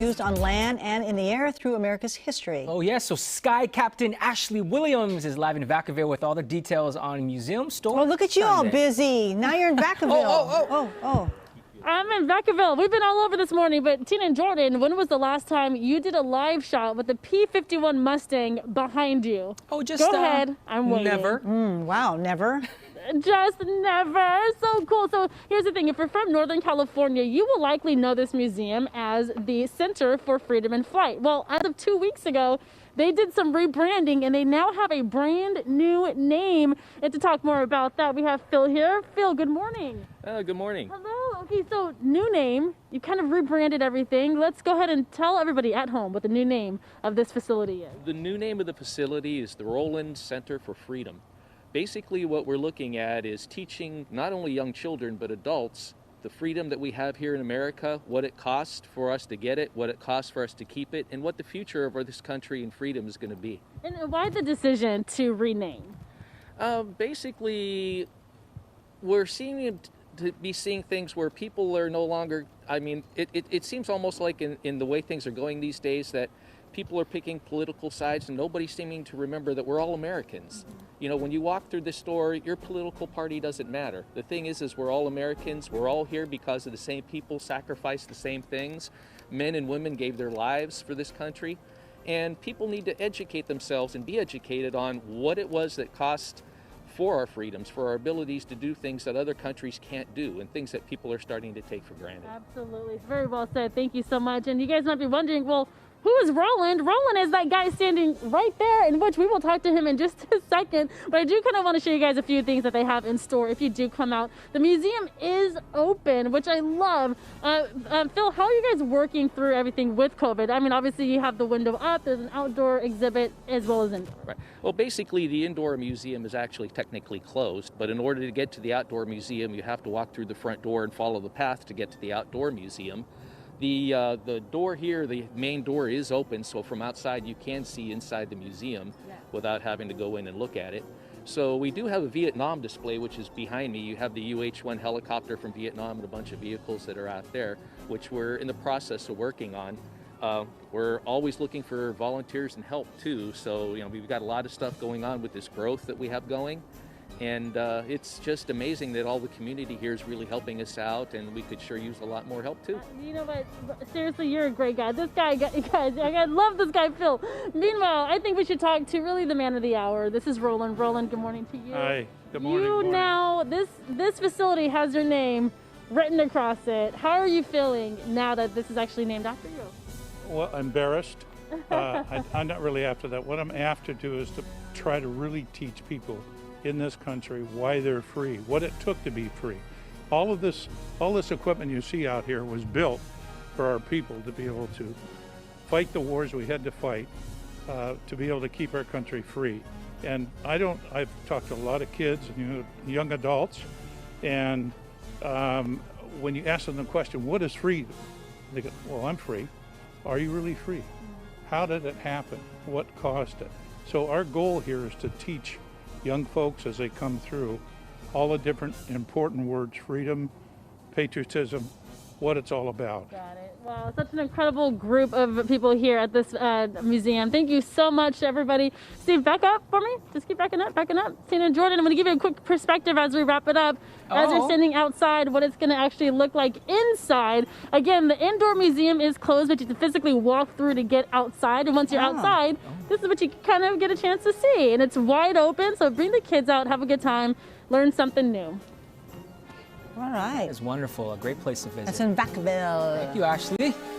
used on land and in the air through America's history. Oh, yes. So Sky Captain Ashley Williams is live in Vacaville with all the details on Museum Store. Oh, look at you all busy. Now you're in Vacaville. Oh. I'm in Vacaville. We've been all over this morning, but Tina and Jordan, when was the last time you did a live shot with the P-51 Mustang behind you? Oh, just go ahead. I'm waiting. Never. Wow, never. Just never. So cool. So here's the thing. If you're from Northern California, you will likely know this museum as the Center for Freedom in Flight. Well, as of 2 weeks ago, they did some rebranding and they now have a brand new name. And to talk more about that, we have Phil here. Phil, good morning. Good morning. Hello. Okay, so new name. You kind of rebranded everything. Let's go ahead and tell everybody at home what the new name of this facility is. The new name of the facility is the Roland Center for Freedom. Basically, what we're looking at is teaching not only young children but adults the freedom that we have here in America, what it costs for us to get it, what it costs for us to keep it, and what the future of this country and freedom is going to be. And why the decision to rename? Basically, we're seeing things where people are no longer, it seems almost like in the way things are going these days that people are picking political sides and nobody's seeming to remember that we're all Americans. You know, when you walk through the store, your political party doesn't matter. The thing is we're all Americans. We're all here because of the same people sacrificed the same things. Men and women gave their lives for this country. And people need to educate themselves and be educated on what it was that cost for our freedoms, for our abilities to do things that other countries can't do and things that people are starting to take for granted. Absolutely. Very well said. Thank you so much. And you guys might be wondering, well, who is Roland? Roland is that guy standing right there, in which we will talk to him in just a second. But I do kind of want to show you guys a few things that they have in store if you do come out. The museum is open, which I love. Phil, how are you guys working through everything with COVID? I mean, obviously you have the window up, there's an outdoor exhibit as well as indoor. Right. Well, basically the indoor museum is actually technically closed, but in order to get to the outdoor museum, you have to walk through the front door and follow the path to get to the outdoor museum. The door here, the main door is open, so from outside you can see inside the museum without having to go in and look at it. So we do have a Vietnam display, which is behind me. You have the UH-1 helicopter from Vietnam and a bunch of vehicles that are out there, which we're in the process of working on. We're always looking for volunteers and help too, so we've got a lot of stuff going on with this growth that we have going. And it's just amazing that all the community here is really helping us out, and we could sure use a lot more help too. You know what? Seriously, you're a great guy. This guy, guys, I love this guy, Phil. Meanwhile, I think we should talk to really the man of the hour. This is Roland. Roland, good morning to you. Hi, good morning. You now, this facility has your name written across it. How are you feeling now that this is actually named after you? Well, embarrassed. I'm not really after that. What I'm after is to try to really teach people in this country why they're free, what it took to be free. All this equipment you see out here was built for our people to be able to fight the wars we had to fight, to be able to keep our country free. And I've talked to a lot of kids and young adults, and when you ask them the question, what is freedom? They go, well, I'm free. Are you really free? How did it happen? What caused it? So our goal here is to teach young folks as they come through all the different important words: freedom, patriotism, what it's all about. Got it. Wow, such an incredible group of people here at this museum. Thank you so much, everybody. Steve, back up for me. Just keep backing up. Tina and Jordan, I'm going to give you a quick perspective as we wrap it up. As you're standing outside, what it's going to actually look like inside. Again, the indoor museum is closed, but you can physically walk through to get outside. And once you're outside, this is what you kind of get a chance to see. And it's wide open, so bring the kids out, have a good time, learn something new. All right. It's wonderful. A great place to visit. That's in Vacaville. Thank you, Ashley.